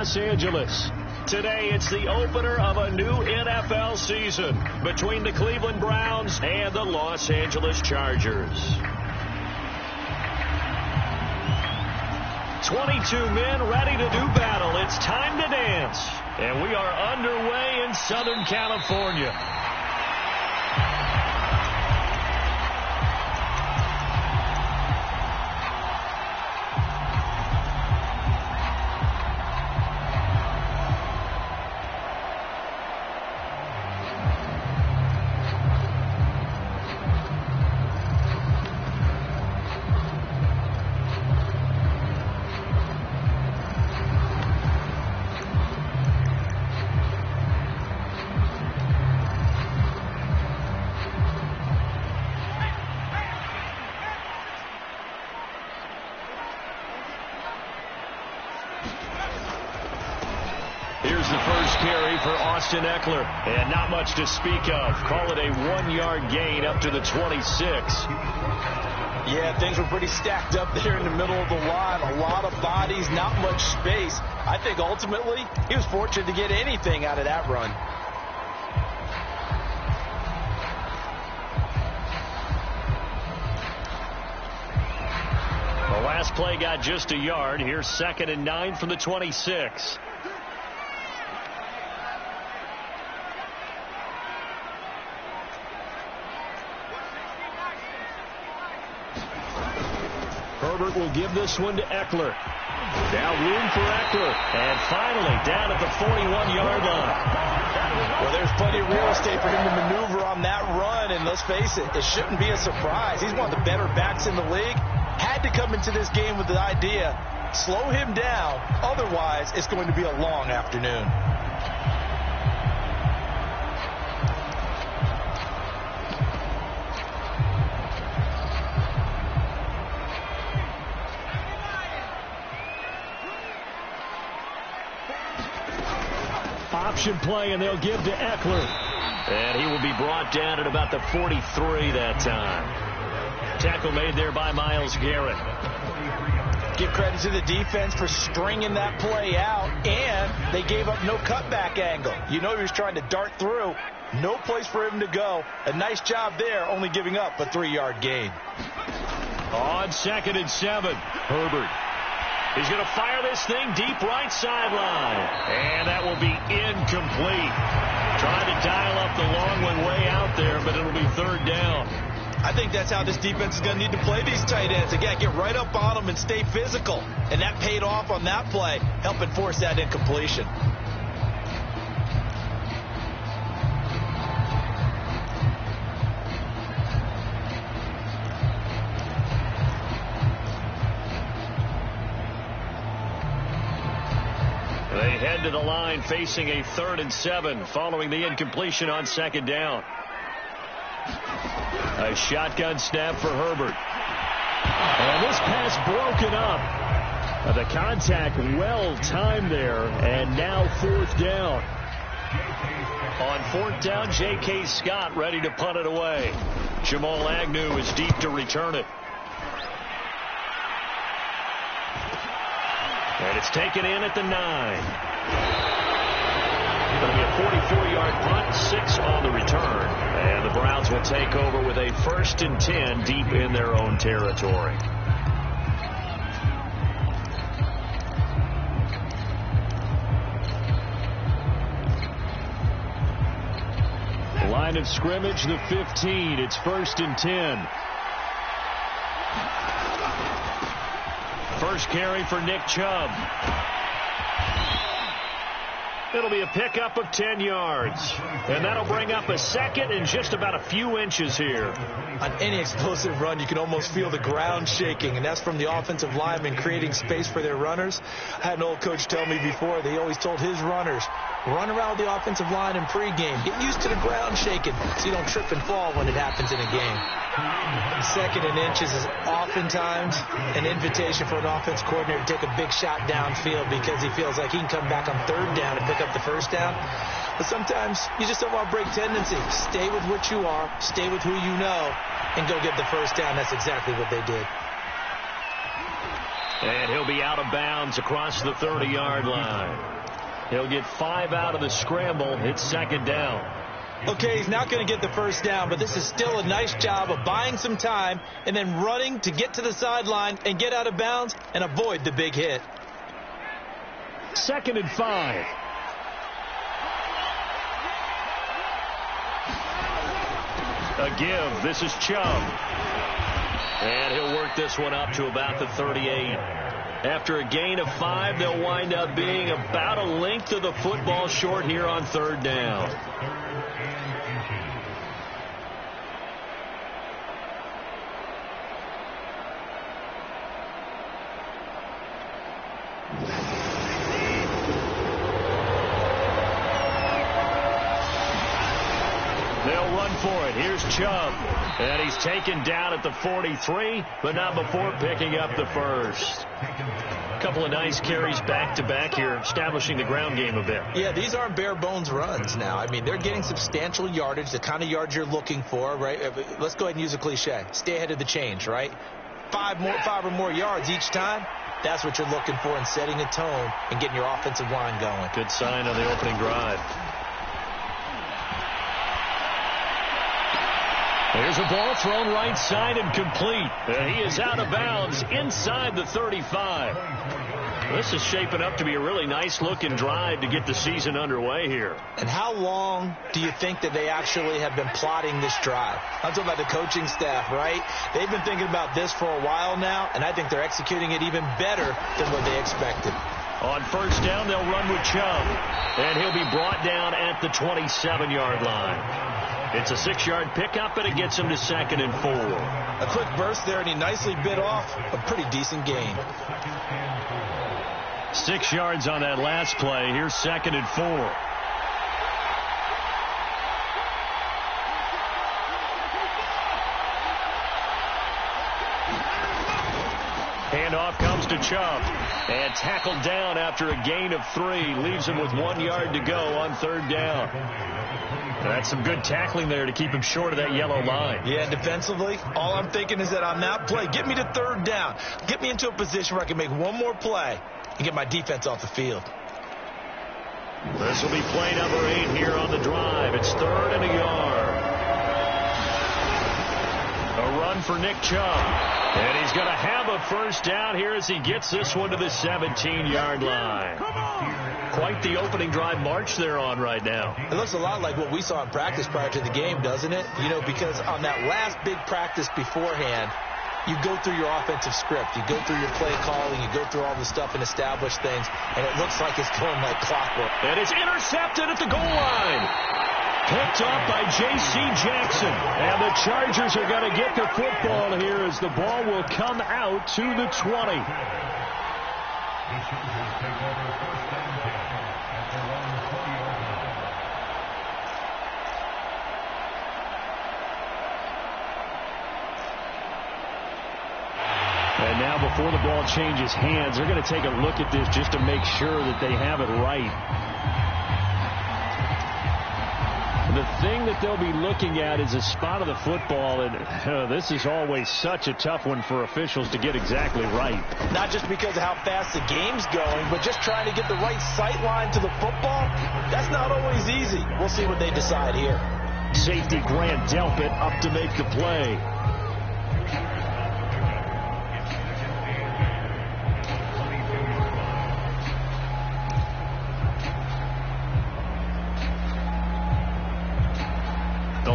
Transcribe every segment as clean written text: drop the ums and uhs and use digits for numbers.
Los Angeles. Today, it's the opener of a new NFL season between the Cleveland Browns and the Los Angeles Chargers. 22 men ready to do battle. It's time to dance. And we are underway in Southern California. Here's the first carry for Austin Eckler, and not much to speak of. Call it a 1-yard gain up to the 26. Yeah, things were pretty stacked up there in the middle of the line. A lot of bodies, not much space. I think ultimately he was fortunate to get anything out of that run. The last play got just a yard. Here's 2nd and 9 from the 26. Herbert will give this one to Eckler. Now room for Eckler. And finally down at the 41-yard line. Well, there's plenty of real estate for him to maneuver on that run. And let's face it, it shouldn't be a surprise. He's one of the better backs in the league. Had to come into this game with the idea, slow him down. Otherwise, it's going to be a long afternoon. Option play, and they'll give to Eckler. And he will be brought down at about the 43 that time. Tackle made there by Myles Garrett. Give credit to the defense for stringing that play out, and they gave up no cutback angle. You know he was trying to dart through. No place for him to go. A nice job there, only giving up a 3-yard gain. On 2nd and 7, Herbert. He's going to fire this thing deep right sideline. And that will be incomplete. Trying to dial up the long one way out there, but it'll be 3rd down. I think that's how this defense is going to need to play these tight ends. Again, get right up on them and stay physical. And that paid off on that play, helping force that incompletion. They head to the line facing a 3rd and 7 following the incompletion on 2nd down. A shotgun snap for Herbert. And this pass broken up. The contact well timed there, and now 4th down. On 4th down, J.K. Scott ready to punt it away. Jamal Agnew is deep to return it. And it's taken in at the 9. It'll be a 44-yard punt, 6 on the return. And the Browns will take over with a 1st and 10 deep in their own territory. Line of scrimmage, the 15. It's 1st and 10. First carry for Nick Chubb. It'll be a pickup of 10 yards. And that'll bring up a 2nd and just about a few inches here. On any explosive run, you can almost feel the ground shaking, and that's from the offensive linemen creating space for their runners. I had an old coach tell me before, they always told his runners, run around the offensive line in pregame. Get used to the ground shaking so you don't trip and fall when it happens in a game. 2nd and inches is oftentimes an invitation for an offense coordinator to take a big shot downfield because he feels like he can come back on 3rd down and pick up the 1st down. But sometimes you just don't want to break tendency. Stay with what you are, stay with who you know, and go get the 1st down. That's exactly what they did. And he'll be out of bounds across the 30-yard line. He'll get 5 out of the scramble. It's second down. Okay, he's not going to get the first down, but this is still a nice job of buying some time and then running to get to the sideline and get out of bounds and avoid the big hit. 2nd and 5. A give. This is Chubb. And he'll work this one up to about the 38. After a gain of 5, they'll wind up being about a length of the football short here on 3rd down. They'll run for it. Here's Chubb. And he's taken down at the 43, but not before picking up the first. A couple of nice carries back-to-back here, establishing the ground game a bit. Yeah, these aren't bare-bones runs now. I mean, they're getting substantial yardage, the kind of yards you're looking for, right? Let's go ahead and use a cliche. Stay ahead of the change, right? 5 or more yards each time. That's what you're looking for in setting a tone and getting your offensive line going. Good sign on the opening drive. Here's a ball thrown right side and complete. He is out of bounds inside the 35. This is shaping up to be a really nice-looking drive to get the season underway here. And how long do you think that they actually have been plotting this drive? I'm talking about the coaching staff, right? They've been thinking about this for a while now, and I think they're executing it even better than what they expected. On 1st down, they'll run with Chubb, and he'll be brought down at the 27-yard line. It's a 6-yard pickup, and it gets him to 2nd and 4. A quick burst there, and he nicely bit off a pretty decent gain. 6 yards on that last play. Here's 2nd and 4. Handoff comes to Chubb. And tackled down after a gain of 3. Leaves him with 1 yard to go on 3rd down. That's some good tackling there to keep him short of that yellow line. Yeah, defensively, all I'm thinking is that on that play, get me to 3rd down. Get me into a position where I can make one more play and get my defense off the field. This will be play number 8 here on the drive. It's 3rd and a yard. A run for Nick Chubb. And he's going to have a first down here as he gets this one to the 17-yard line. Quite the opening drive march they're on right now. It looks a lot like what we saw in practice prior to the game, doesn't it? You know, because on that last big practice beforehand, you go through your offensive script. You go through your play calling. You go through all the stuff and establish things. And it looks like it's going like clockwork. And it's intercepted at the goal line. Picked off by J.C. Jackson. And the Chargers are going to get the football here as the ball will come out to the 20. And now before the ball changes hands, they're going to take a look at this just to make sure that they have it right. The thing that they'll be looking at is a spot of the football, and this is always such a tough one for officials to get exactly right. Not just because of how fast the game's going, but just trying to get the right sight line to the football. That's not always easy. We'll see what they decide here. Safety Grant Delpit up to make the play.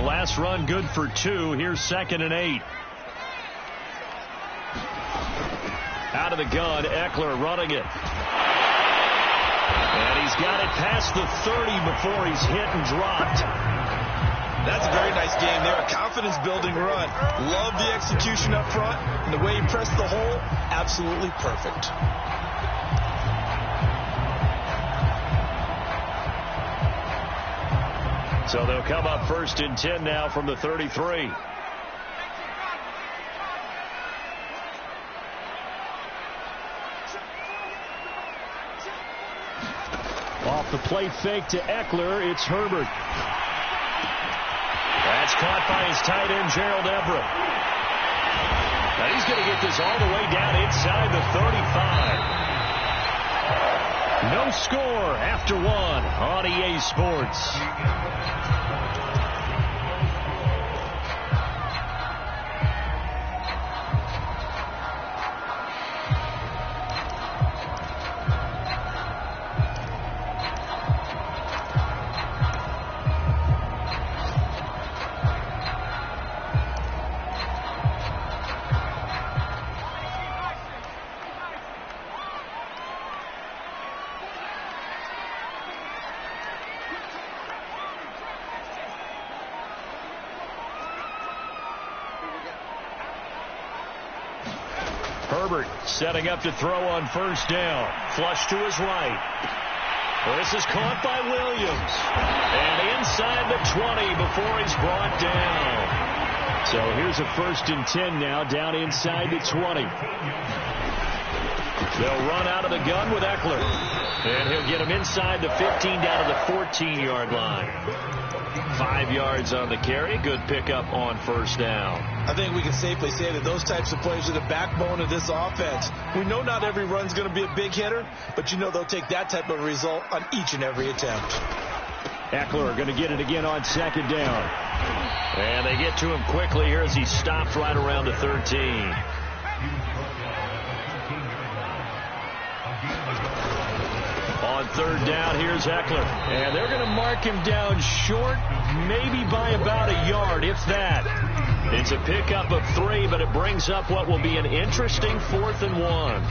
Last run good for 2. Here's 2nd and 8. Out of the gun, Eckler running it. And he's got it past the 30 before he's hit and dropped. That's a very nice game there. A confidence-building run. Love the execution up front. And the way he pressed the hole, absolutely perfect. So they'll come up 1st and 10 now from the 33. Off the play fake to Eckler, it's Herbert. That's caught by his tight end, Gerald Everett. And he's going to get this all the way down inside the 35. No score after one on EA Sports. Herbert setting up to throw on first down. Flush to his right. This is caught by Williams. And inside the 20 before he's brought down. So here's a 1st and 10 now, down inside the 20. They'll run out of the gun with Eckler. And he'll get him inside the 15 down to the 14-yard line. 5 yards on the carry. Good pickup on first down. I think we can safely say that those types of plays are the backbone of this offense. We know not every run's going to be a big hitter, but you know they'll take that type of result on each and every attempt. Eckler going to get it again on 2nd down. And they get to him quickly here as he stopped right around the 13. On 3rd down, here's Eckler. And they're going to mark him down short, maybe by about a yard, if that. It's a pickup of 3, but it brings up what will be an interesting 4th and 1.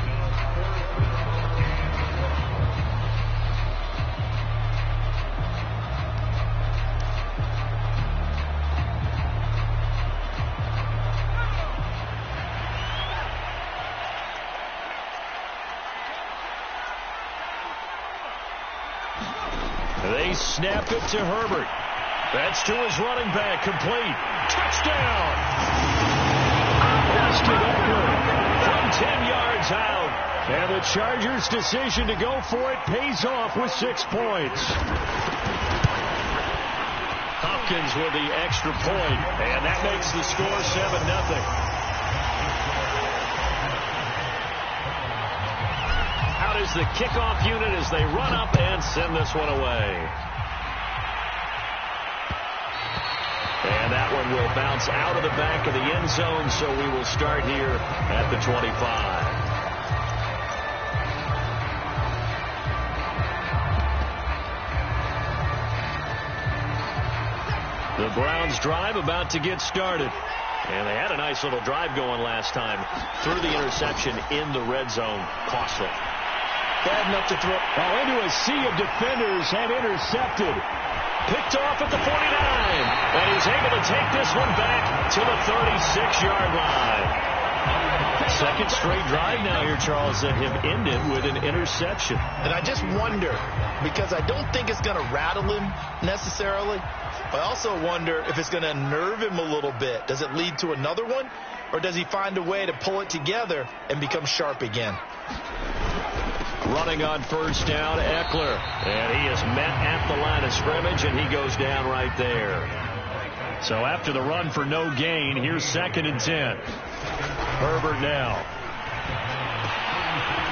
They snap it to Herbert. That's to his running back. Complete. Touchdown. Austin Eckler from 10 yards out. And the Chargers' decision to go for it pays off with 6 points. Hopkins with the extra point. And that makes the score 7-0. Out is the kickoff unit as they run up and send this one away. And that one will bounce out of the back of the end zone, so we will start here at the 25. The Browns drive about to get started. And they had a nice little drive going last time. Threw the interception in the red zone. Costly. Bad enough to throw. Into a sea of defenders and intercepted. Picked off at the 49. And he's able to take this one back to the 36-yard line. Second straight drive now here, Charles, that have ended with an interception. And I just wonder, because I don't think it's going to rattle him necessarily, but I also wonder if it's going to unnerve him a little bit. Does it lead to another one? Or does he find a way to pull it together and become sharp again? Running on first down, Eckler. And he is met at the line of scrimmage, and he goes down right there. So after the run for no gain, here's 2nd and 10. Herbert now.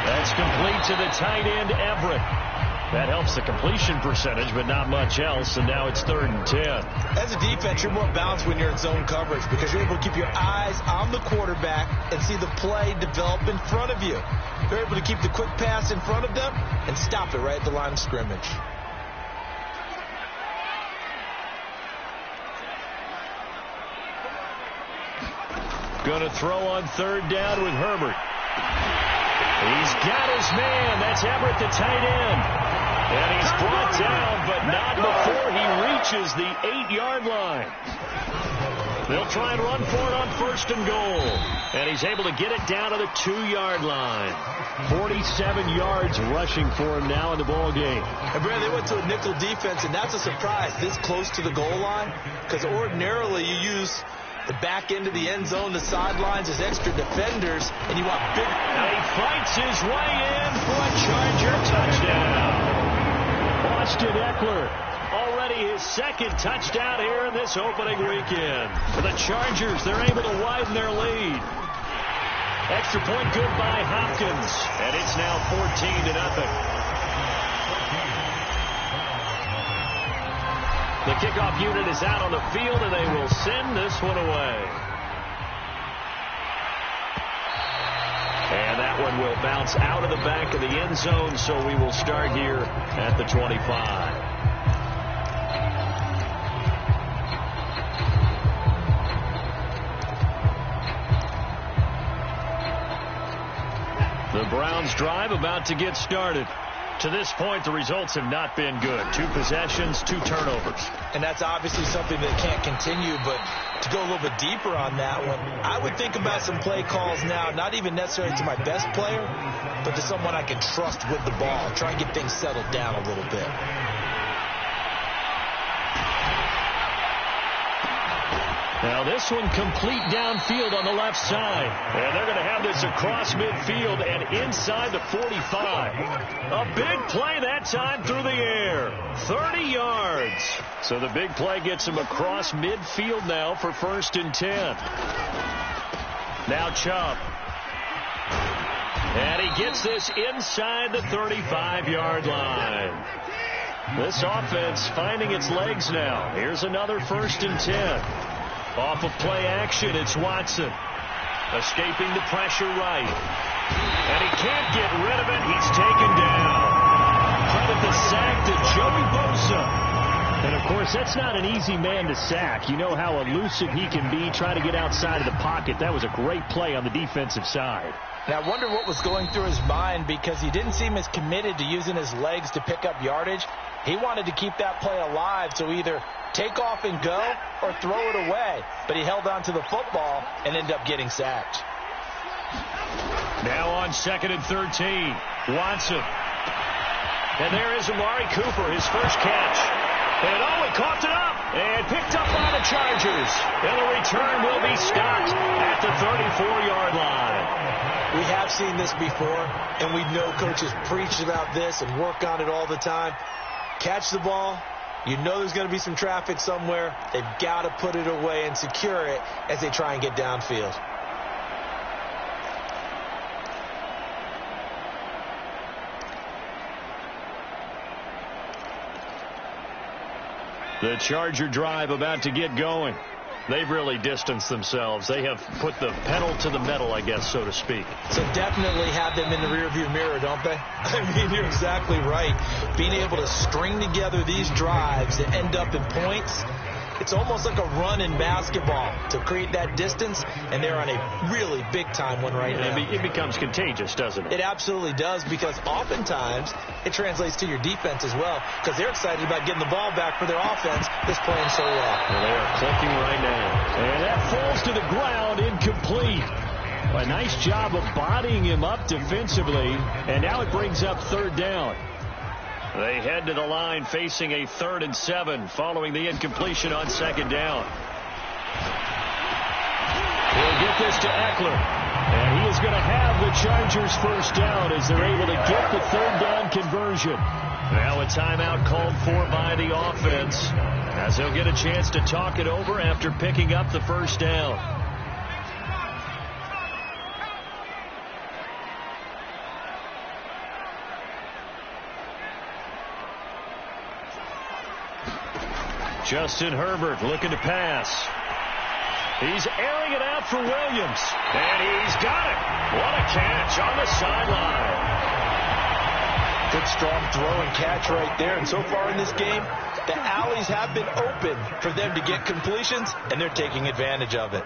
That's complete to the tight end, Everett. That helps the completion percentage, but not much else, and now it's 3rd and 10. As a defense, you're more balanced when you're in zone coverage because you're able to keep your eyes on the quarterback and see the play develop in front of you. You're able to keep the quick pass in front of them and stop it right at the line of scrimmage. Going to throw on 3rd down with Herbert. He's got his man. That's Everett, the tight end. And he's brought down, but not before he reaches the 8-yard line. They'll try and run for it on 1st and goal. And he's able to get it down to the 2-yard line. 47 yards rushing for him now in the ball game. And Brad, they went to a nickel defense, and that's a surprise this close to the goal line, because ordinarily you use the back end of the end zone, the sidelines as extra defenders, and you want big. And he fights his way in for a Charger touchdown. Austin Eckler, already his 2nd touchdown here in this opening weekend. For the Chargers, they're able to widen their lead. Extra point good by Hopkins. And it's now 14-0. The kickoff unit is out on the field, and they will send this one away. And that one will bounce out of the back of the end zone, so we will start here at the 25. The Browns drive about to get started. To this point, the results have not been good. 2 possessions, 2 turnovers. And that's obviously something that can't continue, but to go a little bit deeper on that one, I would think about some play calls now, not even necessarily to my best player, but to someone I can trust with the ball. Try and get things settled down a little bit. Now this one complete downfield on the left side. And they're going to have this across midfield and inside the 45. A big play that time through the air. 30 yards. So the big play gets him across midfield now for 1st and 10. Now Chubb. And he gets this inside the 35-yard line. This offense finding its legs now. Here's another 1st and 10. Off of play action, it's Watson. Escaping the pressure right. And he can't get rid of it. He's taken down. Credit the sack to Joey Bosa. And, of course, that's not an easy man to sack. You know how elusive he can be, trying to get outside of the pocket. That was a great play on the defensive side. And I wonder what was going through his mind, because he didn't seem as committed to using his legs to pick up yardage. He wanted to keep that play alive to either take off and go or throw it away. But he held on to the football and ended up getting sacked. Now on 2nd and 13, Watson. And there is Amari Cooper, his first catch. And he coughed it up and picked up by the Chargers. And the return will be stopped at the 34-yard line. We have seen this before, and we know coaches preach about this and work on it all the time. Catch the ball. You know there's going to be some traffic somewhere. They've got to put it away and secure it as they try and get downfield. The Charger drive about to get going. They've really distanced themselves. They have put the pedal to the metal, I guess, so to speak. So definitely have them in the rearview mirror, don't they? I mean, you're exactly right. Being able to string together these drives that end up in points, it's almost like a run in basketball to create that distance, and they're on a really big-time one right now. It becomes contagious, doesn't it? It absolutely does, because oftentimes it translates to your defense as well, because they're excited about getting the ball back for their offense that's playing so well. Well, they are clicking right now. And that falls to the ground, incomplete. A nice job of bodying him up defensively, and now it brings up 3rd down. They head to the line facing a 3rd and 7 following the incompletion on 2nd down. He'll get this to Eckler. And he is going to have the Chargers first down as they're able to get the 3rd down conversion. Now a timeout called for by the offense as they'll get a chance to talk it over after picking up the first down. Justin Herbert looking to pass. He's airing it out for Williams. And he's got it. What a catch on the sideline. Good strong throw and catch right there. And so far in this game, the alleys have been open for them to get completions, and they're taking advantage of it.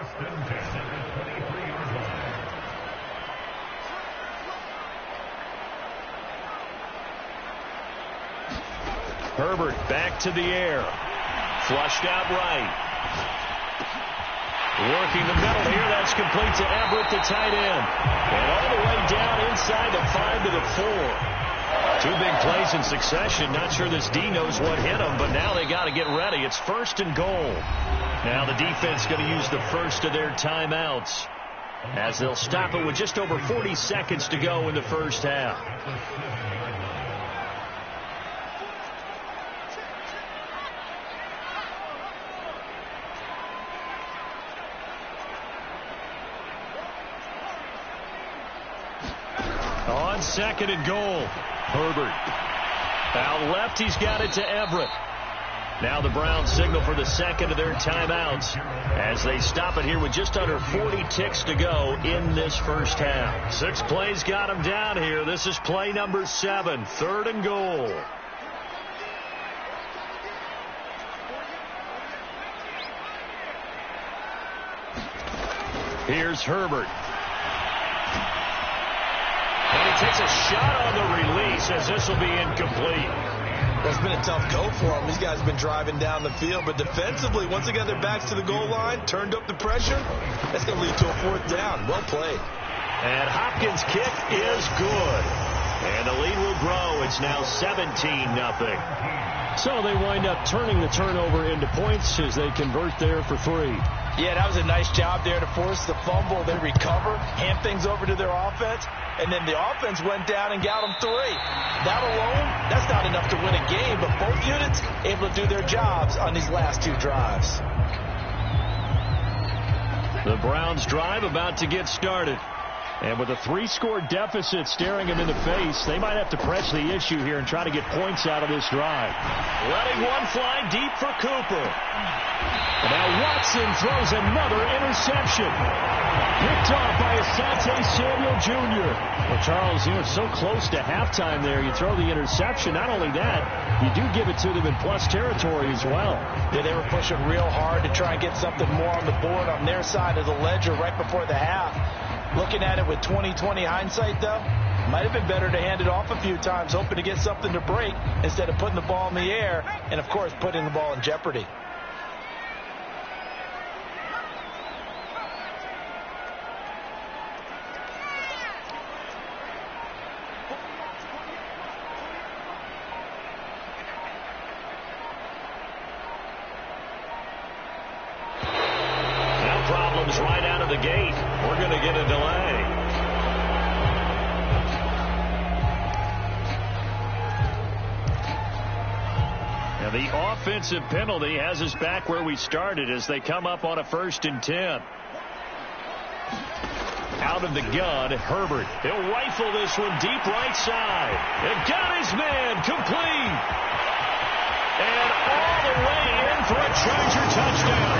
Herbert back to the air. Flushed out right. Working the middle here. That's complete to Everett, the tight end. And all the way down inside the 5 to the 4. 2 big plays in succession. Not sure this D knows what hit him, but now they got to get ready. It's 1st and goal. Now the defense going to use the first of their timeouts as they'll stop it with just over 40 seconds to go in the first half. second and goal. Herbert. Out left, he's got it to Everett. Now the Browns signal for the second of their timeouts as they stop it here with just under 40 ticks to go in this first half. 6 plays got him down here. This is play number 7, 3rd and goal. Here's Herbert. And he takes a shot on the release as this will be incomplete. That's been a tough go for him. These guys have been driving down the field, but defensively, once they got their backs to the goal line, turned up the pressure, that's going to lead to a 4th down. Well played. And Hopkins' kick is good. And the lead will grow. It's now 17-0. So they wind up turning the turnover into points as they convert there for 3. Yeah, that was a nice job there to force the fumble. They recover, hand things over to their offense, and then the offense went down and got them 3. That alone, that's not enough to win a game, but both units able to do their jobs on these last 2 drives. The Browns drive about to get started. And with a 3-score deficit staring them in the face, they might have to press the issue here and try to get points out of this drive. Letting one fly deep for Cooper. And now Watson throws another interception. Picked off by Asante Samuel Jr. Well, Charles, it's so close to halftime there. You throw the interception. Not only that, you do give it to them in plus territory as well. Yeah, they were pushing real hard to try and get something more on the board on their side of the ledger right before the half. Looking at it with 20/20 hindsight, though, might have been better to hand it off a few times, hoping to get something to break instead of putting the ball in the air and, of course, putting the ball in jeopardy. Now problems right out of the gate. We're going to get a delay. Now the offensive penalty has us back where we started as they come up on a 1st and 10. Out of the gun, Herbert. He'll rifle this one deep right side. And got his man complete. And all the way in for a Charger touchdown.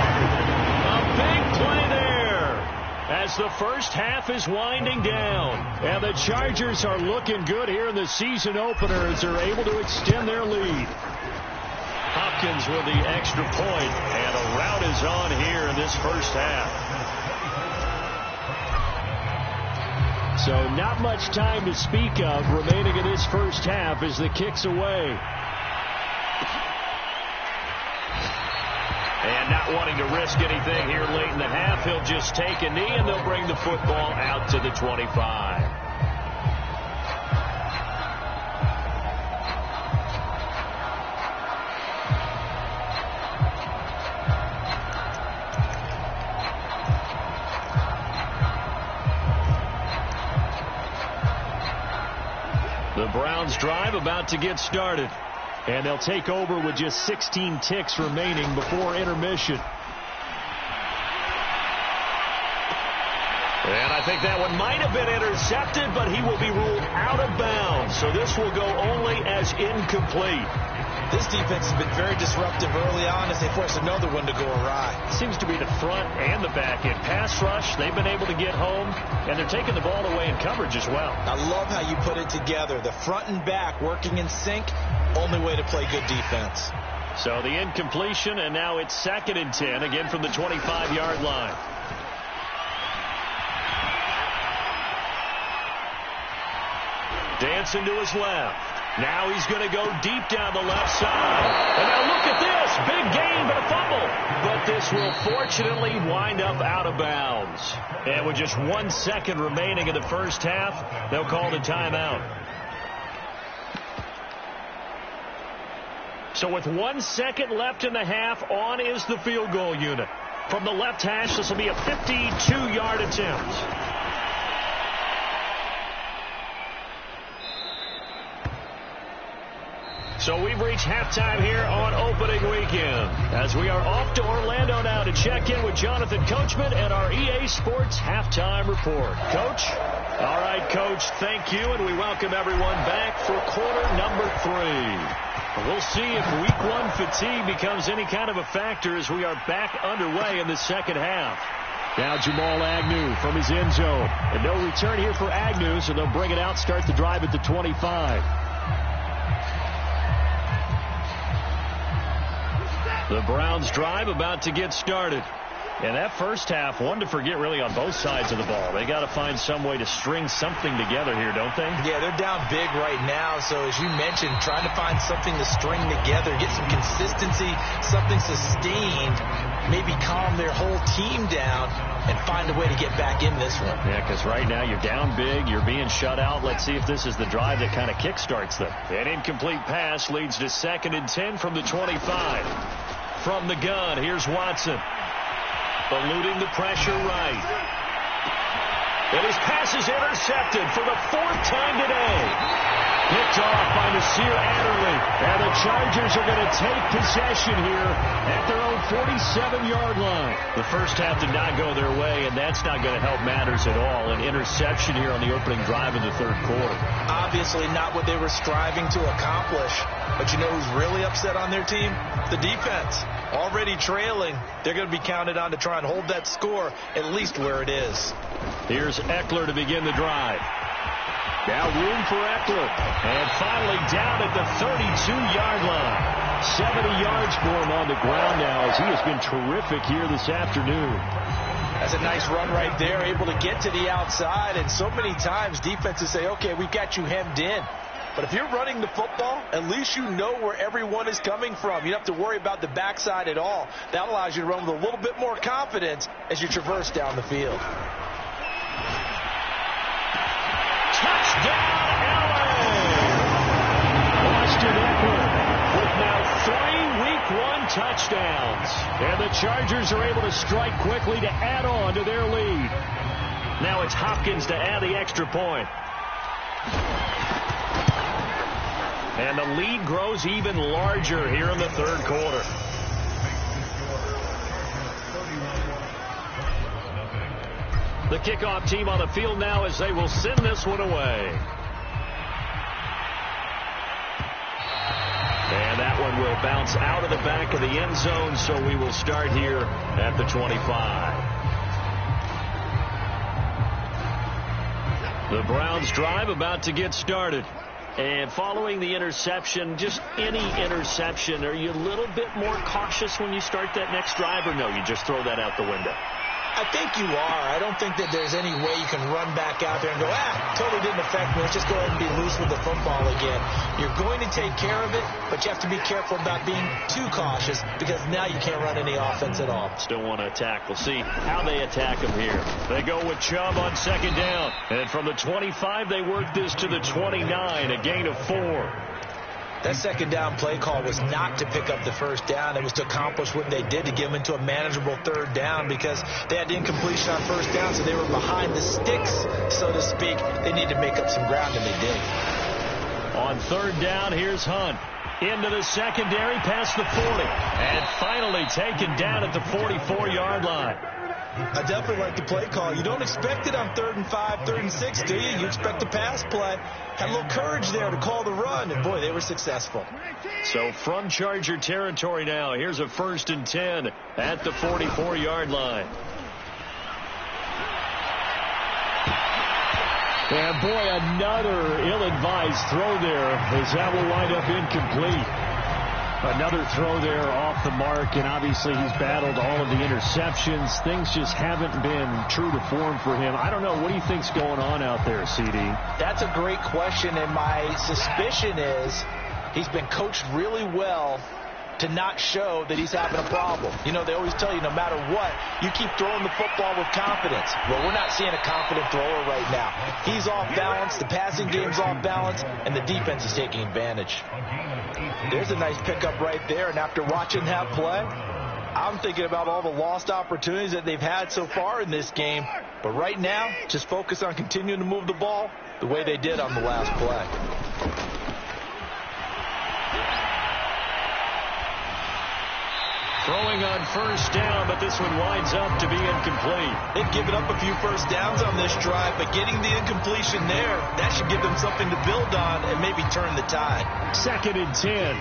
A big play there as the first half is winding down. And the Chargers are looking good here in the season opener as they're able to extend their lead. Hopkins with the extra point, and a rout is on here in this first half. So not much time to speak of remaining in this first half as the kick's away. And not wanting to risk anything here late in the half, he'll just take a knee and they'll bring the football out to the 25. The Browns drive about to get started. And they'll take over with just 16 ticks remaining before intermission. And I think that one might have been intercepted, but he will be ruled out of bounds. So this will go only as incomplete. This defense has been very disruptive early on as they force another one to go awry. Seems to be the front and the back end. Pass rush, they've been able to get home, and they're taking the ball away in coverage as well. I love how you put it together. The front and back working in sync, only way to play good defense. So the incompletion, and now it's 2nd and 10, again from the 25-yard line. Dancing to his left. Now he's going to go deep down the left side. And now look at this. Big gain, but a fumble. But this will fortunately wind up out of bounds. And with just 1 second remaining in the first half, they'll call the timeout. So with 1 second left in the half, on is the field goal unit. From the left hash, this will be a 52-yard attempt. So we've reached halftime here on opening weekend as we are off to Orlando now to check in with Jonathan Coachman and our EA Sports Halftime Report. Coach? All right, Coach, thank you, and we welcome everyone back for quarter number 3. We'll see if week 1 fatigue becomes any kind of a factor as we are back underway in the second half. Now Jamal Agnew from his end zone. And no return here for Agnew, so they'll bring it out, start the drive at the 25. The Browns drive about to get started. And that first half, one to forget really on both sides of the ball. They got to find some way to string something together here, don't they? Yeah, they're down big right now. So as you mentioned, trying to find something to string together, get some consistency, something sustained, maybe calm their whole team down and find a way to get back in this one. Yeah, because right now you're down big, you're being shut out. Let's see if this is the drive that kind of kickstarts them. An incomplete pass leads to 2nd and 10 from the 25. From the gun, here's Watson. Eluding the pressure right. And his pass is intercepted for the 4th time today. Picked off by Nasir Adderley. And the Chargers are going to take possession here at their own 47-yard line. The first half did not go their way, and that's not going to help matters at all. An interception here on the opening drive of the 3rd quarter. Obviously not what they were striving to accomplish. But you know who's really upset on their team? The defense. Already trailing. They're going to be counted on to try and hold that score at least where it is. Here's Eckler to begin the drive. Now room for Eckler. And finally down at the 32-yard line. 70 yards for him on the ground now as he has been terrific here this afternoon. That's a nice run right there, able to get to the outside. And so many times defenses say, okay, we've got you hemmed in. But if you're running the football, at least you know where everyone is coming from. You don't have to worry about the backside at all. That allows you to run with a little bit more confidence as you traverse down the field. Touchdown, LA! Austin Eckler with now 3 Week 1 touchdowns. And the Chargers are able to strike quickly to add on to their lead. Now it's Hopkins to add the extra point. And the lead grows even larger here in the 3rd quarter. The kickoff team on the field now as they will send this one away. And that one will bounce out of the back of the end zone, so we will start here at the 25. The Browns drive about to get started. And following the interception, just any interception, are you a little bit more cautious when you start that next drive, or no, you just throw that out the window? I think you are. I don't think that there's any way you can run back out there and go, totally didn't affect me. Let's just go ahead and be loose with the football again. You're going to take care of it, but you have to be careful about being too cautious because now you can't run any offense at all. Still want to attack. We'll see how they attack him here. They go with Chubb on 2nd down. And from the 25, they work this to the 29, a gain of 4. That 2nd down play call was not to pick up the 1st down. It was to accomplish what they did to get them into a manageable 3rd down because they had incompletion on 1st down, so they were behind the sticks, so to speak. They need to make up some ground, and they did. On 3rd down, here's Hunt. Into the secondary, past the 40. And finally taken down at the 44-yard line. I definitely like the play call. You don't expect it on 3rd and 5, 3rd and 6, do you? You expect a pass play. Had a little courage there to call the run, and boy, they were successful. So from Charger territory now, here's a 1st and 10 at the 44-yard line. And boy, another ill-advised throw there as that will wind up incomplete. Another throw there off the mark, and obviously he's battled all of the interceptions. Things just haven't been true to form for him. I don't know. What do you think's going on out there, CD? That's a great question, and my suspicion is he's been coached really well to not show that he's having a problem. You know, they always tell you no matter what, you keep throwing the football with confidence. Well, we're not seeing a confident thrower right now. He's off balance, the passing game's off balance, and the defense is taking advantage. There's a nice pickup right there, and after watching that play, I'm thinking about all the lost opportunities that they've had so far in this game. But right now, just focus on continuing to move the ball the way they did on the last play. Throwing on first down, but this one winds up to be incomplete. They've given up a few first downs on this drive, but getting the incompletion there, that should give them something to build on and maybe turn the tide. 2nd and 10.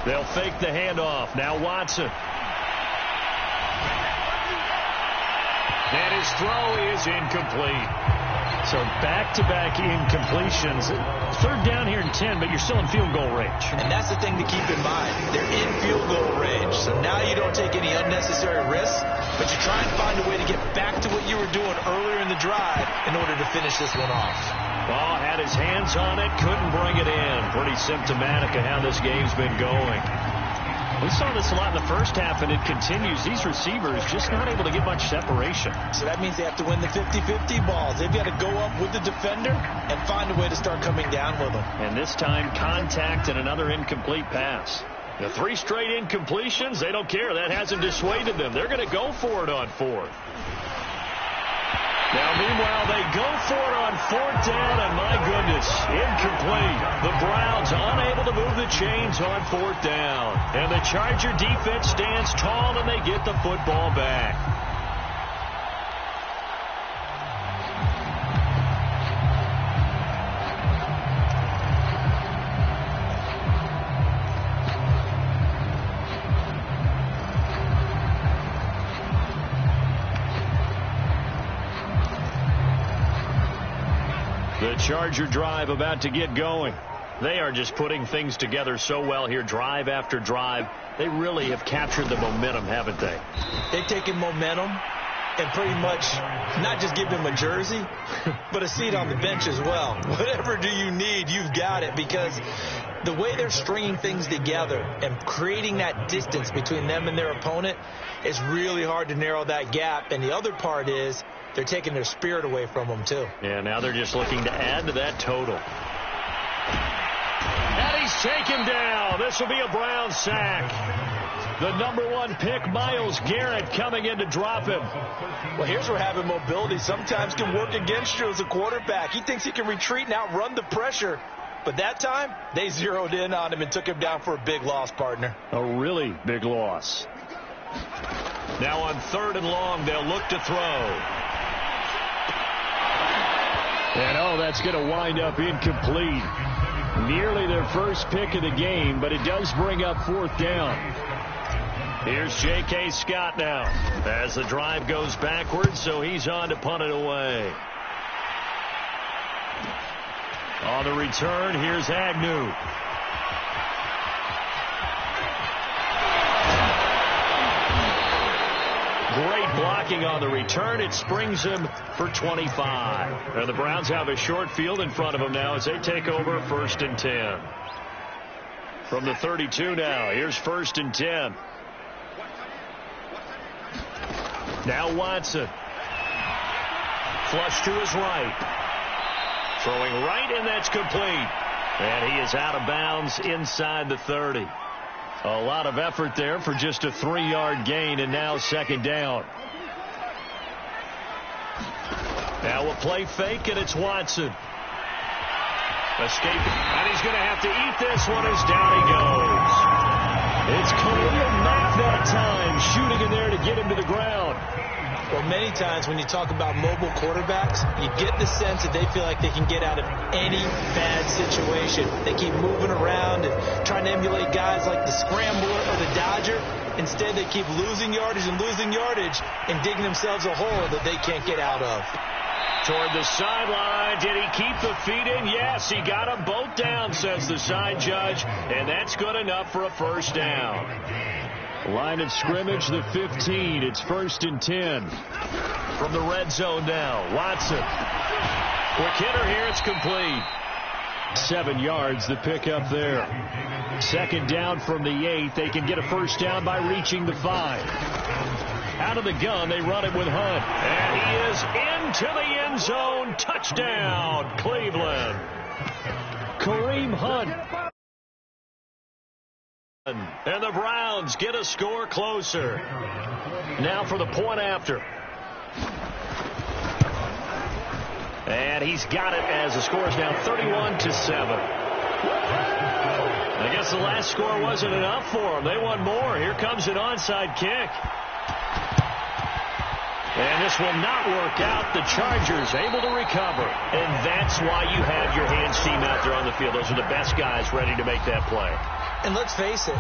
They'll fake the handoff. Now Watson. And his throw is incomplete. So back-to-back incompletions. 3rd down here and 10, but you're still in field goal range. And that's the thing to keep in mind. They're in field goal range. So now you don't take any unnecessary risks, but you try and find a way to get back to what you were doing earlier in the drive in order to finish this one off. Ball had his hands on it, couldn't bring it in. Pretty symptomatic of how this game's been going. We saw this a lot in the first half, and it continues. These receivers just not able to get much separation. So that means they have to win the 50-50 balls. They've got to go up with the defender and find a way to start coming down with them. And this time, contact and another incomplete pass. The 3 straight incompletions, they don't care. That hasn't dissuaded them. They're going to go for it on 4th. Now, meanwhile, they go for it on 4th down, and my goodness, incomplete. The Browns unable to move the chains on 4th down. And the Charger defense stands tall, and they get the football back. The Charger drive about to get going. They are just putting things together so well here, drive after drive. They really have captured the momentum, haven't they? They've taken momentum and pretty much not just give them a jersey, but a seat on the bench as well. Whatever do you need, you've got it, because the way they're stringing things together and creating that distance between them and their opponent is really hard to narrow that gap. And the other part is they're taking their spirit away from them, too. Yeah, now they're just looking to add to that total. And he's taken down. This will be a Brown sack. The #1 pick, Myles Garrett, coming in to drop him. Well, here's where having mobility sometimes can work against you as a quarterback. He thinks he can retreat and outrun the pressure. But that time, they zeroed in on him and took him down for a big loss, partner. A really big loss. Now on 3rd and long, they'll look to throw. And, that's going to wind up incomplete. Nearly their first pick of the game, but it does bring up 4th down. Here's J.K. Scott now as the drive goes backwards, so he's on to punt it away. On the return, here's Agnew. Great blocking on the return. It springs him for 25. And the Browns have a short field in front of them now as they take over 1st and 10. From the 32 now, here's 1st and 10. Now Watson. Flush to his right. Throwing right, and that's complete. And he is out of bounds inside the 30. A lot of effort there for just a 3-yard gain, and now 2nd down. Now a play fake, and it's Watson. Escaping, and he's going to have to eat this one as down he goes. It's Khalil Mack that time, shooting in there to get him to the ground. Well, many times when you talk about mobile quarterbacks, you get the sense that they feel like they can get out of any bad situation. They keep moving around and trying to emulate guys like the Scrambler or the Dodger. Instead, they keep losing yardage and digging themselves a hole that they can't get out of. Toward the sideline. Did he keep the feet in? Yes, he got them both down, says the side judge, and that's good enough for a 1st down. Line of scrimmage, the 15. It's 1st and 10. From the red zone now, Watson. Quick hitter here, it's complete. 7 yards, the pickup there. 2nd down from the 8. They can get a 1st down by reaching the 5. Out of the gun, they run it with Hunt. And he is into the end zone. Touchdown, Cleveland. Kareem Hunt. And the Browns get a score closer. Now for the point after. And he's got it as the score is now 31-7. I guess the last score wasn't enough for them. They want more. Here comes an onside kick. And this will not work out. The Chargers able to recover. And that's why you have your hands team out there on the field. Those are the best guys ready to make that play. And let's face it,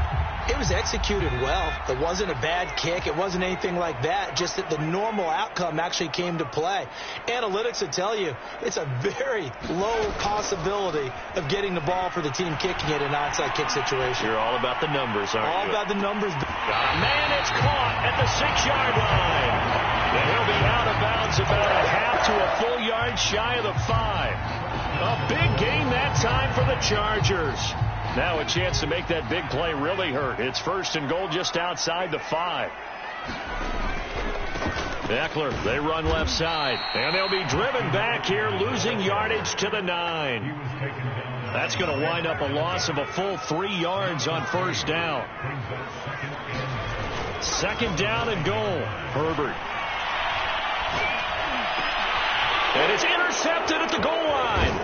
it was executed well. It wasn't a bad kick. It wasn't anything like that. Just that the normal outcome actually came to play. Analytics will tell you it's a very low possibility of getting the ball for the team kicking it in an onside kick situation. You're all about the numbers, aren't you? All about the numbers. Got a man, it's caught at the 6-yard line. And he'll be out of bounds about a half to a full yard shy of the 5. A big gain that time for the Chargers. Now a chance to make that big play really hurt. It's 1st and goal just outside the 5. Eckler, they run left side. And they'll be driven back here, losing yardage to the 9. That's going to wind up a loss of a full 3 yards on 1st down. 2nd down and goal. Herbert. And it's intercepted at the goal line.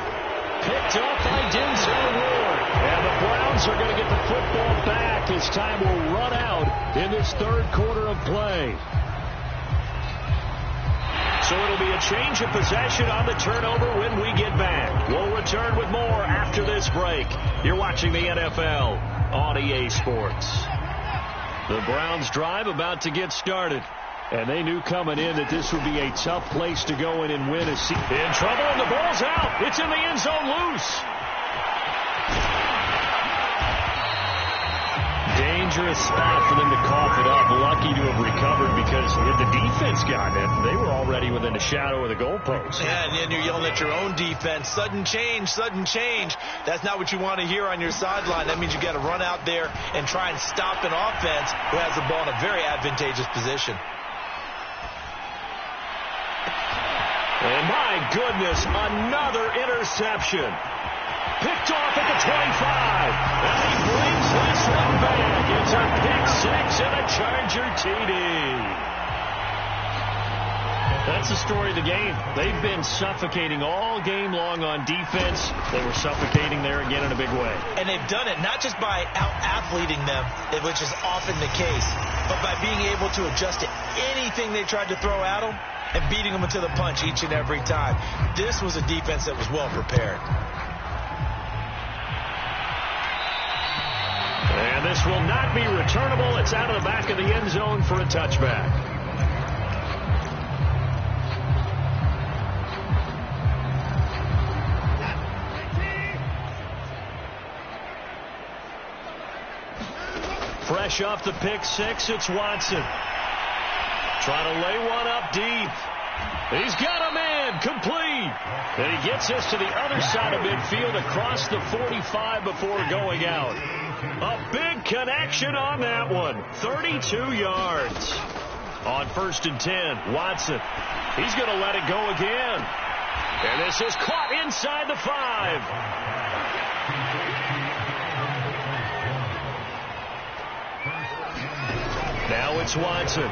Picked up by Denzel Ward. And the Browns are going to get the football back as time will run out in this 3rd quarter of play. So it'll be a change of possession on the turnover when we get back. We'll return with more after this break. You're watching the NFL on EA Sports. The Browns drive about to get started. And they knew coming in that this would be a tough place to go in and win a season. In trouble, and the ball's out. It's in the end zone loose. Dangerous spot for them to cough it up. Lucky to have recovered because if the defense got it, they were already within a shadow of the goalpost. Yeah, and then you're yelling at your own defense. Sudden change, sudden change. That's not what you want to hear on your sideline. That means you got to run out there and try and stop an offense who has the ball in a very advantageous position. And my goodness, another interception. Picked off at the 25. And he brings this one back. It's a pick 6 and a Charger TD. That's the story of the game. They've been suffocating all game long on defense. They were suffocating there again in a big way. And they've done it not just by out-athleting them, which is often the case, but by being able to adjust to anything they tried to throw at them and beating them to the punch each and every time. This was a defense that was well prepared. And this will not be returnable. It's out of the back of the end zone for a touchback. Fresh off the pick 6, it's Watson. Trying to lay one up deep. He's got a man, complete. And he gets us to the other side of midfield across the 45 before going out. A big connection on that one. 32 yards. On 1st and 10, Watson. He's going to let it go again. And this is caught inside the 5. Now it's Watson.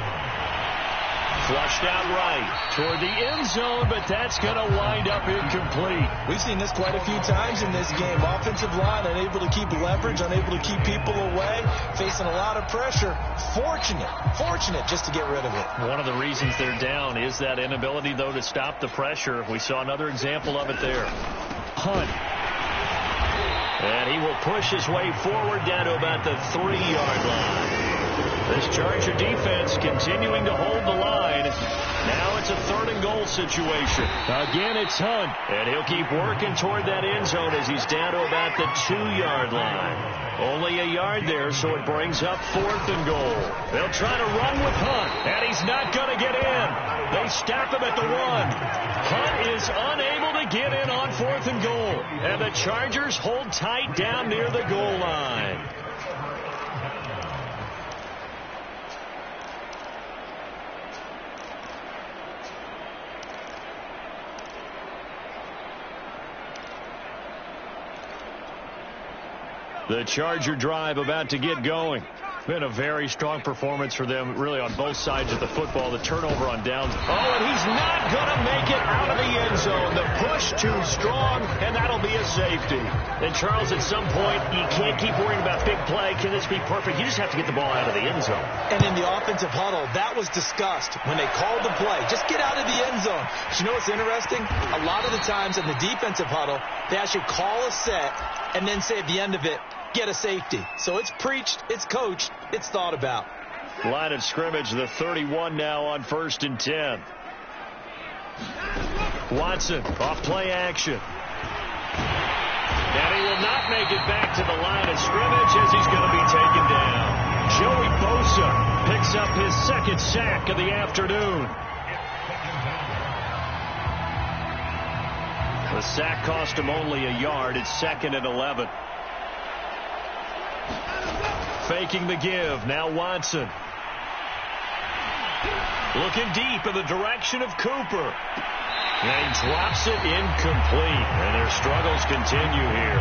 Flushed out right toward the end zone, but that's going to wind up incomplete. We've seen this quite a few times in this game. Offensive line unable to keep leverage, unable to keep people away, facing a lot of pressure. Fortunate just to get rid of it. One of the reasons they're down is that inability, though, to stop the pressure. We saw another example of it there. Hunt. And he will push his way forward down to about the 3-yard line. This Charger defense continuing to hold the line. Now it's a 3rd and goal situation. Again, it's Hunt. And he'll keep working toward that end zone as he's down to about the 2-yard line. Only a yard there, so it brings up 4th and goal. They'll try to run with Hunt, and he's not going to get in. They stop him at the 1. Hunt is unable to get in on 4th and goal. And the Chargers hold tight down near the goal line. The Charger drive about to get going. Been a very strong performance for them, really, on both sides of the football. The turnover on downs. Oh, and he's not going to make it out of the end zone. The push too strong, and that'll be a safety. And, Charles, at some point, you can't keep worrying about big play. Can this be perfect? You just have to get the ball out of the end zone. And in the offensive huddle, that was discussed when they called the play. Just get out of the end zone. But you know what's interesting? A lot of the times in the defensive huddle, they actually call a set and then say at the end of it, get a safety. So it's preached, it's coached, it's thought about. Line of scrimmage, the 31 now on 1st and 10. Watson, off play action. And he will not make it back to the line of scrimmage as he's going to be taken down. Joey Bosa picks up his second sack of the afternoon. The sack cost him only a yard. It's 2nd and 11. Faking the give. Now Watson. Looking deep in the direction of Cooper. And he drops it incomplete. And their struggles continue here.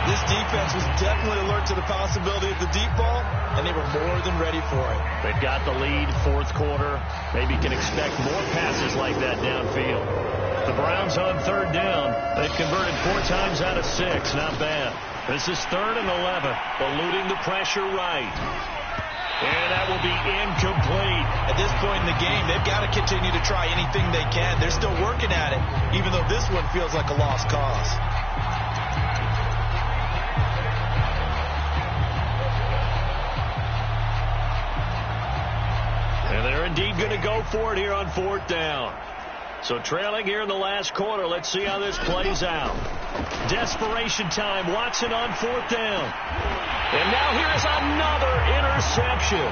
This defense was definitely alert to the possibility of the deep ball, and they were more than ready for it. They've got the lead, 4th quarter. Maybe can expect more passes like that downfield. The Browns on 3rd down. They've converted 4 times out of 6. Not bad. This is 3rd and 11. Eluding the pressure right. And that will be incomplete. At this point in the game, they've got to continue to try anything they can. They're still working at it, even though this one feels like a lost cause. And they're indeed going to go for it here on 4th down. So trailing here in the last quarter. Let's see how this plays out. Desperation time. Watson on 4th down. And now here is another interception.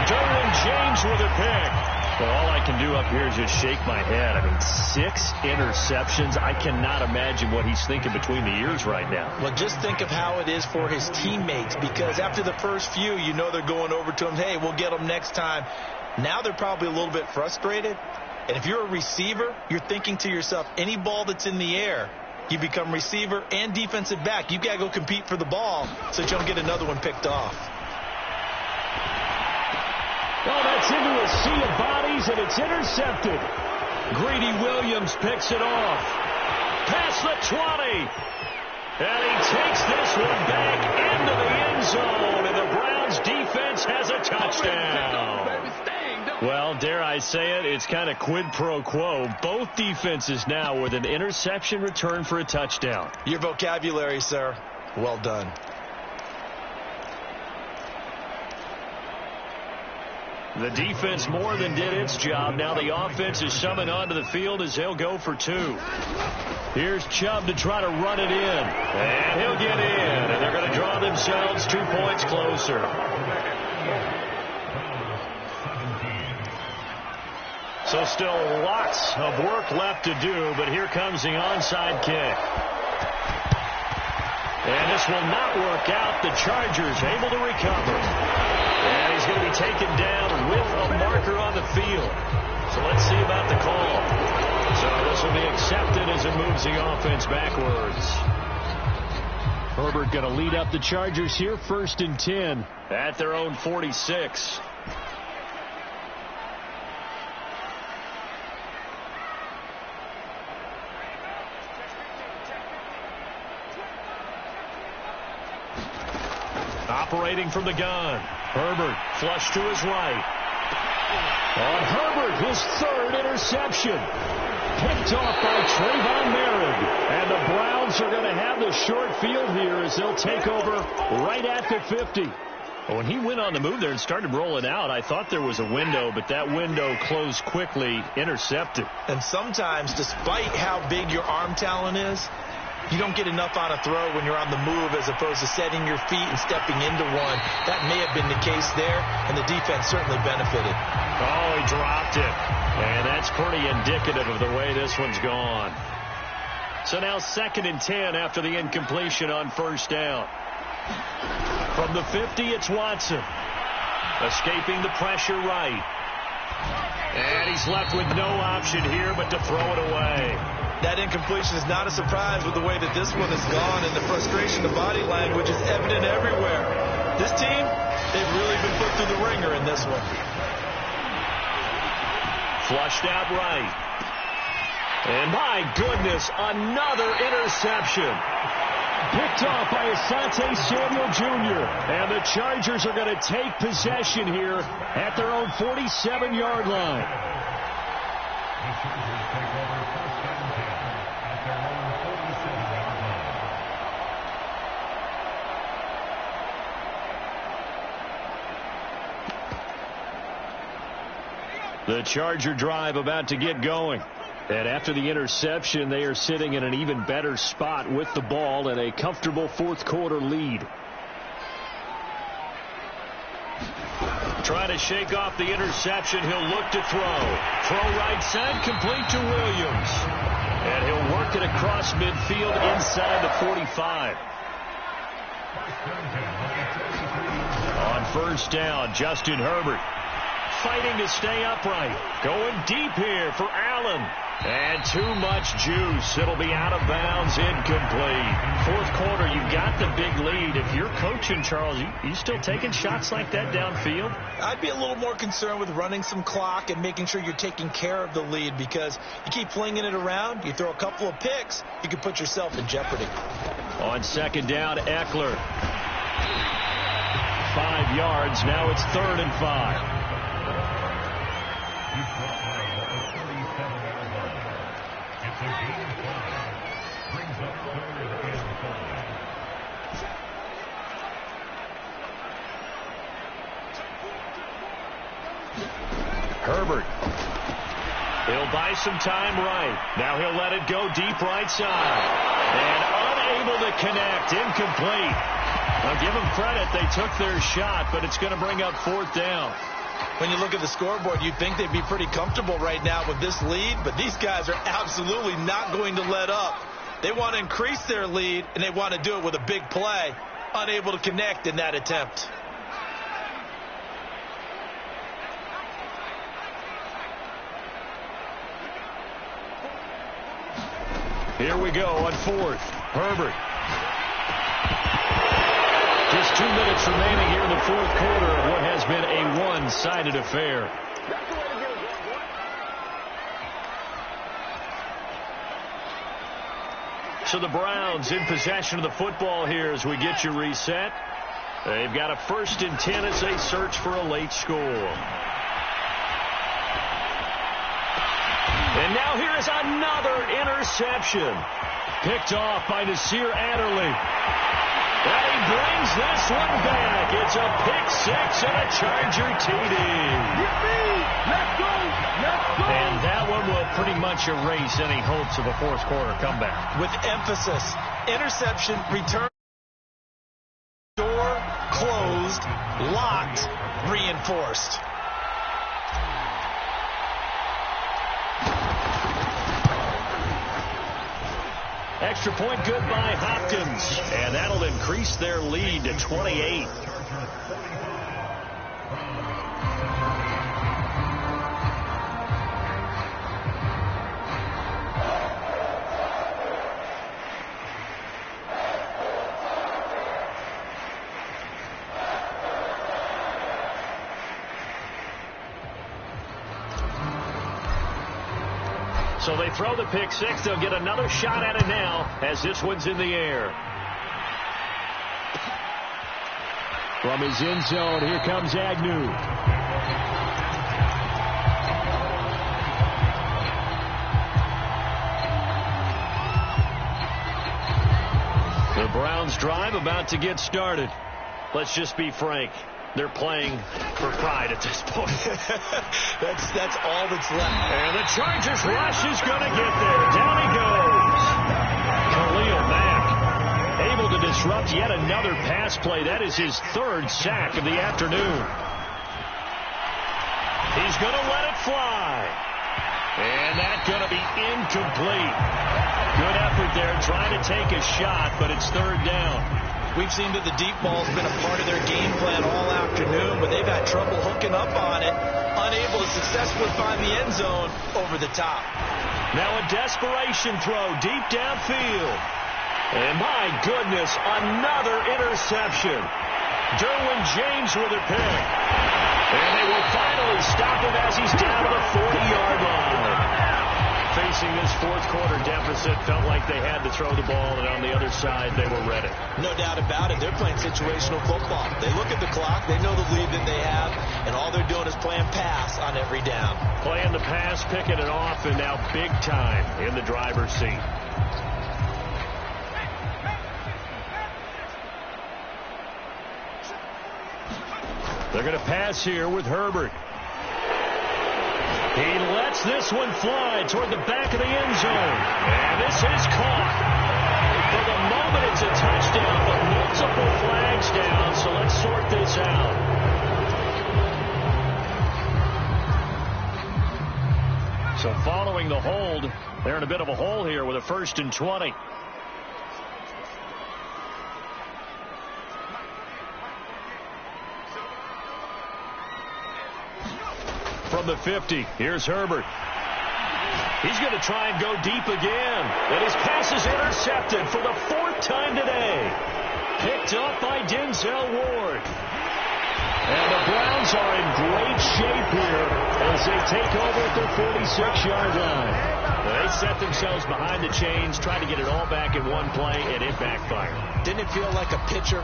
Derwin James with a pick. Well, all I can do up here is just shake my head. I mean, 6 interceptions. I cannot imagine what he's thinking between the ears right now. Well, just think of how it is for his teammates, because after the first few, you know they're going over to him, hey, we'll get them next time. Now they're probably a little bit frustrated. And if you're a receiver, you're thinking to yourself, any ball that's in the air, you become receiver and defensive back. You've got to go compete for the ball so that you don't get another one picked off. Oh, that's into a sea of bodies, and it's intercepted. Greedy Williams picks it off. Past the 20. And he takes this one back into the end zone, and the Browns defense has a touchdown. Well, dare I say it, it's kind of quid pro quo. Both defenses now with an interception return for a touchdown. Your vocabulary, sir. Well done. The defense more than did its job. Now the offense is summoned onto the field as they'll go for 2. Here's Chubb to try to run it in. And he'll get in. And they're going to draw themselves 2 points closer. So still lots of work left to do, but here comes the onside kick. And this will not work out. The Chargers able to recover. And he's going to be taken down with a marker on the field. So let's see about the call. So this will be accepted as it moves the offense backwards. Herbert going to lead up the Chargers here, 1st and 10 at their own 46. Operating from the gun. Herbert flush to his right. On Herbert, his 3rd interception. Picked off by Trayvon Merritt. And the Browns are going to have the short field here as they'll take over right at the 50. When he went on the move there and started rolling out, I thought there was a window, but that window closed quickly, intercepted. And sometimes, despite how big your arm talent is, you don't get enough on a throw when you're on the move as opposed to setting your feet and stepping into one. That may have been the case there, and the defense certainly benefited. Oh, he dropped it. And that's pretty indicative of the way this one's gone. So now 2nd and 10 after the incompletion on 1st down. From the 50, it's Watson. Escaping the pressure right. And he's left with no option here but to throw it away. That incompletion is not a surprise with the way that this one has gone, and the frustration, the body language is evident everywhere. This team, they've really been put through the ringer in this one. Flushed out right. And my goodness, another interception. Picked off by Asante Samuel Jr. And the Chargers are going to take possession here at their own 47-yard line. The Charger drive about to get going. And after the interception, they are sitting in an even better spot with the ball and a comfortable fourth quarter lead. Trying to shake off the interception. He'll look to throw. Throw right side, complete to Williams. And he'll work it across midfield inside the 45. On first down, Justin Herbert fighting to stay upright. Going deep here for Allen. And too much juice. It'll be out of bounds, incomplete. Fourth quarter, you've got the big lead. If you're coaching, Charles, you still taking shots like that downfield? I'd be a little more concerned with running some clock and making sure you're taking care of the lead, because you keep flinging it around, you throw a couple of picks, you could put yourself in jeopardy. On second down, Eckler. 5 yards. Now it's 3rd and 5. Herbert. He'll buy some time right. Now he'll let it go deep right side. And unable to connect. Incomplete. I'll give them credit. They took their shot, but it's going to bring up 4th down. When you look at the scoreboard, you'd think they'd be pretty comfortable right now with this lead, but these guys are absolutely not going to let up. They want to increase their lead, and they want to do it with a big play. Unable to connect in that attempt. Here we go on 4th. Herbert. Just 2 minutes remaining here in the fourth quarter of what has been a one-sided affair. So the Browns in possession of the football here as we get you reset. They've got a 1st and 10 as they search for a late score. And now here is another interception. Picked off by Nasir Adderley. And he brings this one back. It's a pick 6 and a Charger TD. Let's go! Let's go! And that one will pretty much erase any hopes of a fourth quarter comeback. With emphasis. Interception, return, door closed, locked, reinforced. Extra point good by Hopkins. And that'll increase their lead to 28. So they throw the pick 6. They'll get another shot at it now as this one's in the air. From his end zone, here comes Agnew. The Browns drive about to get started. Let's just be frank. They're playing for pride at this point. That's all that's left. And the Chargers rush is going to get there. Down he goes. Khalil Mack able to disrupt yet another pass play. That is his 3rd sack of the afternoon. He's going to let it fly. And that's going to be incomplete. Good effort there trying to take a shot, but it's 3rd down. We've seen that the deep ball's been a part of their game plan all afternoon, but they've had trouble hooking up on it, unable to successfully find the end zone over the top. Now a desperation throw deep downfield. And my goodness, another interception. Derwin James with a pick. And they will finally stop him as he's down to the 40-yard line. Facing this fourth quarter deficit, felt like they had to throw the ball, and on the other side, they were ready. No doubt about it. They're playing situational football. They look at the clock, they know the lead that they have, and all they're doing is playing pass on every down. Playing the pass, picking it off, and now big time in the driver's seat. They're going to pass here with Herbert. He lets this one fly toward the back of the end zone. And this is caught. For the moment, it's a touchdown, but multiple flags down, so let's sort this out. So following the hold, they're in a bit of a hole here with a 1st and 20. From the 50, here's Herbert. He's going to try and go deep again. And his pass is intercepted for the 4th time today. Picked up by Denzel Ward. And the Browns are in great shape here as they take over at their 46-yard line. They set themselves behind the chains, trying to get it all back in one play, and it backfired. Didn't it feel like a pitcher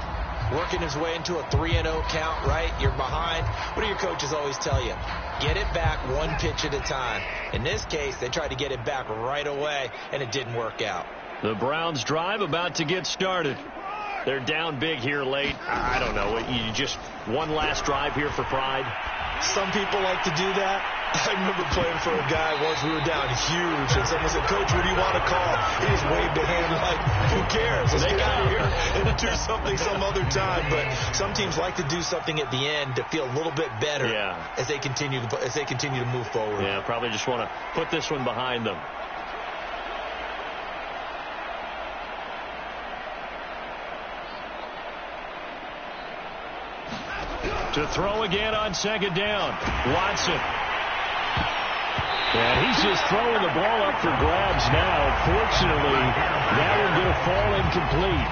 working his way into a 3-0 count, right? You're behind. What do your coaches always tell you? Get it back one pitch at a time. In this case, they tried to get it back right away, and it didn't work out. The Browns drive about to get started. They're down big here late. I don't know. You just one last drive here for pride? Some people like to do that. I remember playing for a guy once. We were down huge, and someone said, "Coach, what do you want to call?" He just waved a hand like, "Who cares? Let's get out of here and do something some other time." But some teams like to do something at the end to feel a little bit better as they continue to move forward. Yeah, probably just want to put this one behind them. To throw again on 2nd down. Watson. And he's just throwing the ball up for grabs now. Fortunately, that one going to fall incomplete.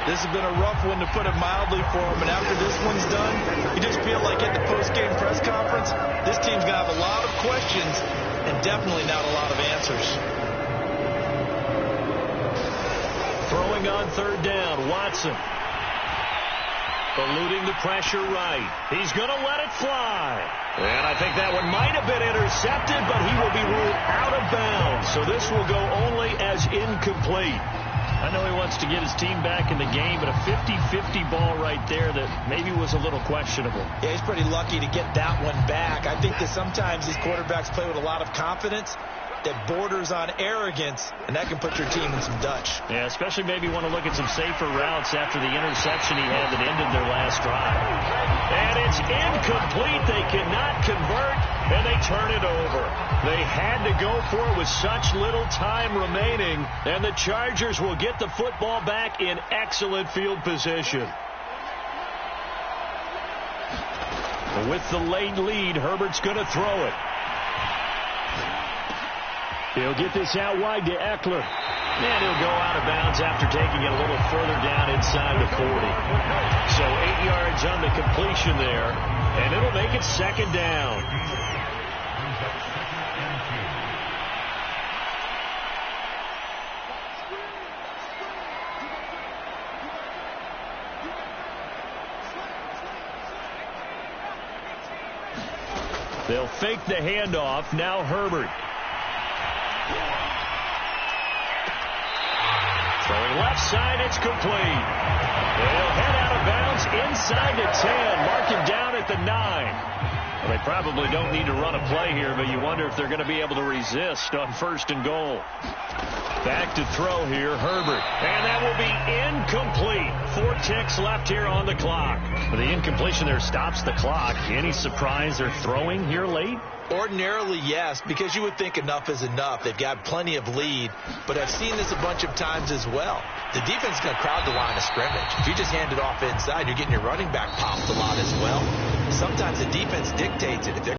This has been a rough one, to put it mildly, for him. And after this one's done, you just feel like at the post-game press conference, this team's going to have a lot of questions and definitely not a lot of answers. Throwing on 3rd down. Watson. Eluding the pressure right. He's going to let it fly. And I think that one might have been intercepted, but he will be ruled out of bounds. So this will go only as incomplete. I know he wants to get his team back in the game, but a 50-50 ball right there that maybe was a little questionable. Yeah, he's pretty lucky to get that one back. I think that sometimes these quarterbacks play with a lot of confidence that borders on arrogance, and that can put your team in some Dutch. Yeah, especially maybe want to look at some safer routes after the interception he had that ended their last drive. And it's incomplete. They cannot convert, and they turn it over. They had to go for it with such little time remaining, and the Chargers will get the football back in excellent field position. With the late lead, Herbert's going to throw it. He'll get this out wide to Eckler. And he'll go out of bounds after taking it a little further down inside the 40. So 8 yards on the completion there. And it'll make it 2nd down. They'll fake the handoff. Now Herbert. Throwing left side, it's complete. They'll head out of bounds inside the 10. Mark him down at the 9. Well, they probably don't need to run a play here, but you wonder if they're going to be able to resist on 1st and goal. Back to throw here, Herbert. And that will be incomplete. 4 ticks left here on the clock. The incompletion there stops the clock. Any surprise they're throwing here late? Ordinarily, yes, because you would think enough is enough. They've got plenty of lead, but I've seen this a bunch of times as well. The defense is going to crowd the line of scrimmage. If you just hand it off inside, you're getting your running back popped a lot as well. Sometimes the defense dictates it. If they're